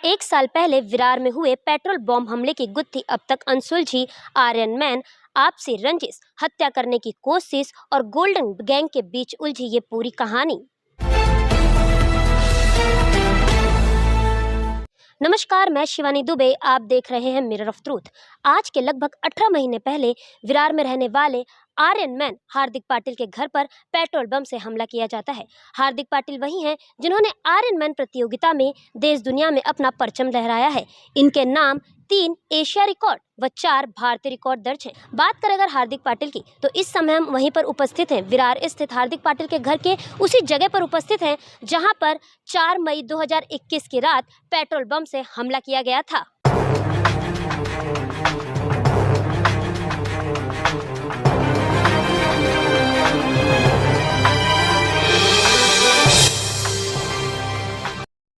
एक साल पहले विरार में हुए पेट्रोल बॉम्ब हमले की गुत्थी अब तक अनसुलझी। आर्यन मैन, आपसी रंजिश, हत्या करने की कोशिश और गोल्डन गैंग के बीच उलझी ये पूरी कहानी। नमस्कार, मैं शिवानी दुबे, आप देख रहे हैं मिरर ऑफ ट्रूथ। आज के लगभग 18 महीने पहले विरार में रहने वाले आर्यन मैन हार्दिक पाटिल के घर पर पेट्रोल बम से हमला किया जाता है। हार्दिक पाटिल वही हैं जिन्होंने आर्यन मैन प्रतियोगिता में देश दुनिया में अपना परचम लहराया है। इनके नाम 3 एशिया रिकॉर्ड व 4 भारतीय रिकॉर्ड दर्ज हैं। बात करें अगर हार्दिक पाटिल की, तो इस समय हम वहीं पर उपस्थित हैं। विरार स्थित हार्दिक पाटिल के घर के उसी जगह पर उपस्थित हैं जहां पर 4 मई 2021 की रात पेट्रोल बम से हमला किया गया था।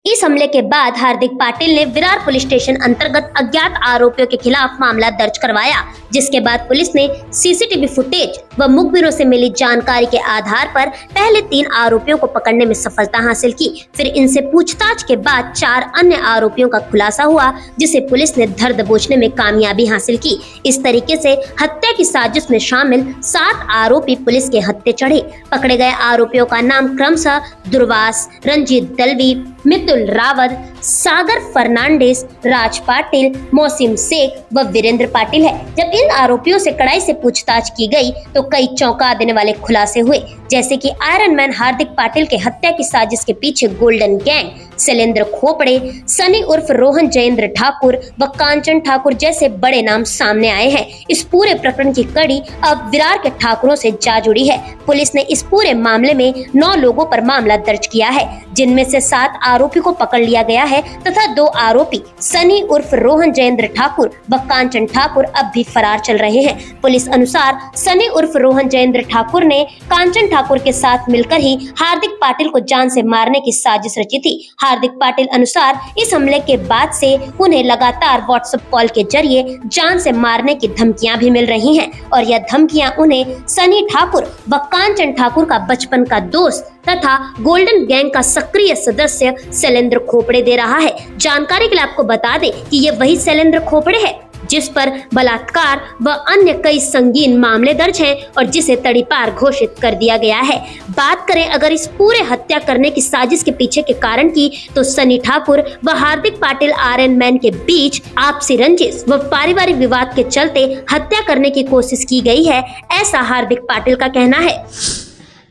इस हमले के बाद हार्दिक पाटिल ने विरार पुलिस स्टेशन अंतर्गत अज्ञात आरोपियों के खिलाफ मामला दर्ज करवाया, जिसके बाद पुलिस ने सीसीटीवी फुटेज व मुखबिरों से मिली जानकारी के आधार पर पहले 3 आरोपियों को पकड़ने में सफलता हासिल की। फिर इनसे पूछताछ के बाद 4 अन्य आरोपियों का खुलासा हुआ, जिसे पुलिस ने धर दबोचने में कामयाबी हासिल की। इस तरीके से हत्या की साजिश में शामिल 7 आरोपी पुलिस के हत्थे चढ़े। पकड़े गए आरोपियों का नाम क्रमशः दुर्वास, रंजीत दलवी, मितुल रावत, सागर फर्नांडिस, राज पाटिल, मौसिम शेख व वीरेंद्र पाटिल है। जब इन आरोपियों से कड़ाई से पूछताछ की गई तो कई चौंका देने वाले खुलासे हुए, जैसे कि आयरन मैन हार्दिक पाटिल के हत्या की साजिश के पीछे गोल्डन गैंग, शैलेंद्र खोपड़े, सनी उर्फ रोहन जयेंद्र ठाकुर व कांचन ठाकुर जैसे बड़े नाम सामने आए हैं। इस पूरे प्रकरण की कड़ी अब विरार के ठाकुरों से जा जुड़ी है। पुलिस ने इस पूरे मामले में 9 लोगों पर मामला दर्ज किया है, जिनमें से 7 आरोपी को पकड़ लिया गया है तथा 2 आरोपी सनी उर्फ रोहन जयेंद्र ठाकुर व कांचन ठाकुर अब भी फरार चल रहे हैं। पुलिस अनुसार सनी उर्फ रोहन जयेंद्र ठाकुर ने कांचन ठाकुर के साथ मिलकर ही हार्दिक पाटिल को जान से मारने की साजिश रची थी। हार्दिक पाटिल अनुसार इस हमले के बाद से उन्हें लगातार व्हाट्सएप कॉल के जरिए जान से मारने की धमकियां भी मिल रही हैं और यह धमकियां उन्हें सनी ठाकुर व कांचन ठाकुर का बचपन का दोस्त तथा गोल्डन गैंग का सक्रिय सदस्य शैलेंद्र खोपड़े दे रहा है। जानकारी के लिए आपको बता दें कि ये वही शैलेंद्र खोपड़े है जिस पर बलात्कार व अन्य कई संगीन मामले दर्ज हैं और जिसे तड़ीपार घोषित कर दिया गया है। बात करें अगर इस पूरे हत्या करने की साजिश के पीछे के कारण की, तो सनी ठाकुर व हार्दिक पाटिल आर्यन मैन के बीच आपसी रंजिश व पारिवारिक विवाद के चलते हत्या करने की कोशिश की गई है, ऐसा हार्दिक पाटिल का कहना है।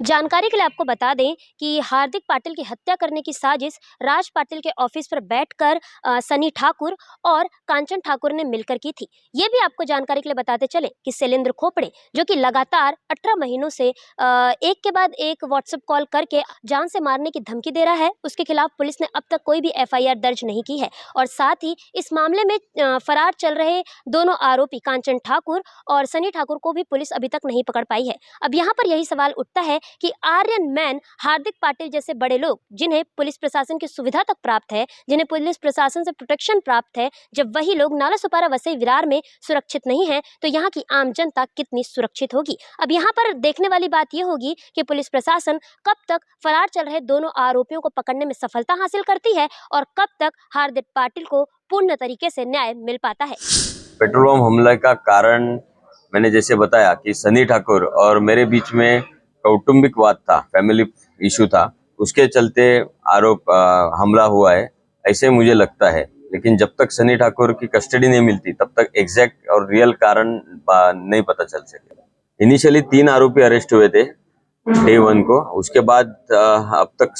जानकारी के लिए आपको बता दें कि हार्दिक पाटिल की हत्या करने की साजिश राज पाटिल के ऑफिस पर बैठकर सनी ठाकुर और कांचन ठाकुर ने मिलकर की थी। ये भी आपको जानकारी के लिए बताते चले कि शैलेंद्र खोपड़े, जो कि लगातार 18 महीनों से एक के बाद एक व्हाट्सएप कॉल करके जान से मारने की धमकी दे रहा है, उसके खिलाफ पुलिस ने अब तक कोई भी FIR दर्ज नहीं की है। और साथ ही इस मामले में फरार चल रहे दोनों आरोपी कांचन ठाकुर और सनी ठाकुर को भी पुलिस अभी तक नहीं पकड़ पाई है। अब यहाँ पर यही सवाल उठता है कि आर्यन मैन हार्दिक पाटिल जैसे बड़े लोग, जिन्हें पुलिस प्रशासन की सुविधा तक प्राप्त है, जिन्हें पुलिस प्रशासन से प्रोटेक्शन प्राप्त है, जब वही लोग नाला सुपारा वसई विरार में सुरक्षित नहीं है, तो यहाँ की आम जनता कितनी सुरक्षित होगी। अब यहाँ पर देखने वाली बात यह होगी कि पुलिस प्रशासन कब तक फरार चल रहे दोनों आरोपियों को पकड़ने में सफलता हासिल करती है और कब तक हार्दिक पाटिल को पूर्ण तरीके से न्याय मिल पाता है। पेट्रोल बम हमले का कारण मैंने जैसे बताया कि सनी ठाकुर और मेरे बीच में कौटुंबिक वाद था, फैमिली इशू था, उसके चलते हमला हुआ है, ऐसे मुझे लगता है। लेकिन जब तक सनी ठाकुर की कस्टडी नहीं मिलती तब तक एग्जैक्ट और रियल कारण नहीं पता चल सकेगा। इनिशियली 3 आरोपी अरेस्ट हुए थे Day 1 को, उसके बाद अब तक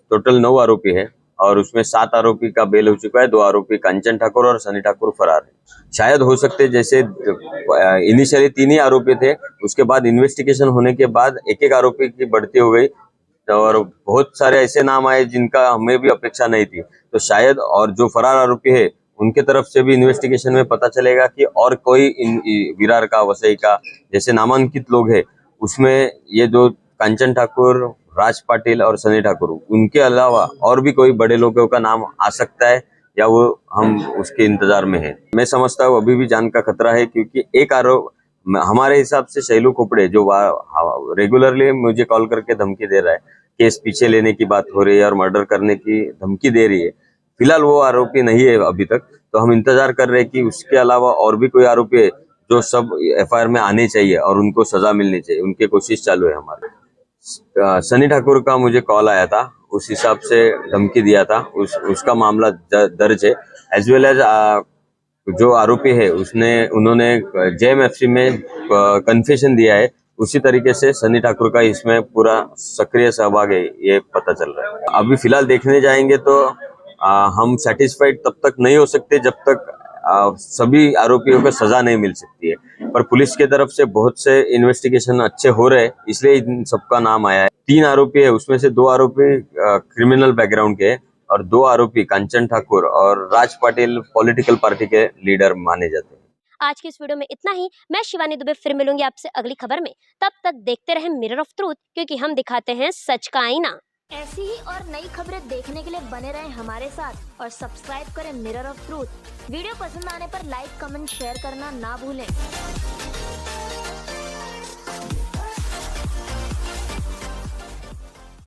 टोटल 9 आरोपी है और उसमें 7 आरोपी का बेल हो चुका है। 2 आरोपी कांचन ठाकुर और सनी ठाकुर फरार है। शायद हो सकते जैसे इनिशियली 3 ही आरोपी थे, उसके बाद इन्वेस्टिगेशन होने के बाद एक आरोपी की बढ़ती हो गई और बहुत सारे ऐसे नाम आए जिनका हमें भी अपेक्षा नहीं थी। तो शायद और जो फरार आरोपी है उनके तरफ से भी इन्वेस्टिगेशन में पता चलेगा कि और कोई विरार का, वसई का जैसे नामांकित लोग हैं, उसमें ये जो कांचन ठाकुर, राज पाटिल और सनी ठाकुर, उनके अलावा और भी कोई बड़े लोगों का नाम आ सकता है या वो हम उसके इंतजार में हैं। मैं समझता हूँ अभी भी जान का खतरा है, क्योंकि एक आरोप हमारे हिसाब से शैलू खोपड़े जो रेगुलरली मुझे कॉल करके धमकी दे रहा है, केस पीछे लेने की बात हो रही है और मर्डर करने की धमकी दे रही है। फिलहाल वो आरोपी नहीं है अभी तक, तो हम इंतजार कर रहे हैं कि उसके अलावा और भी कोई आरोपी है जो सब एफआईआर में आने चाहिए और उनको सजा मिलनी चाहिए, उनकी कोशिश चालू है हमारी। सनी ठाकुर का मुझे कॉल आया था, उस हिसाब से धमकी दिया था, उसका मामला दर्ज है। एज वेल एज जो आरोपी है उन्होंने जेएमएफसी में कन्फेशन दिया है, उसी तरीके से सनी ठाकुर का इसमें पूरा सक्रिय सहभाग है, ये पता चल रहा है। अभी फिलहाल देखने जाएंगे तो हम सेटिस्फाइड तब तक नहीं हो सकते जब तक सभी आरोपियों को सजा नहीं मिल सकती है, पर पुलिस के तरफ से बहुत से इन्वेस्टिगेशन अच्छे हो रहे हैं, इसलिए इन सबका नाम आया है। 3 आरोपी है, उसमें से 2 आरोपी क्रिमिनल बैकग्राउंड के हैं और 2 आरोपी कांचन ठाकुर और राज पाटिल पॉलिटिकल पार्टी के लीडर माने जाते हैं। आज की इस वीडियो में इतना ही। मैं शिवानी दुबे फिर मिलूंगी आपसे अगली खबर में। तब तक देखते रहें मिरर ऑफ ट्रूथ, क्योंकि हम दिखाते हैं सच का आईना। ऐसी ही और नई खबरें देखने के लिए बने रहें हमारे साथ और सब्सक्राइब करें मिरर ऑफ ट्रूथ। वीडियो पसंद आने पर लाइक, कमेंट, शेयर करना ना भूलें।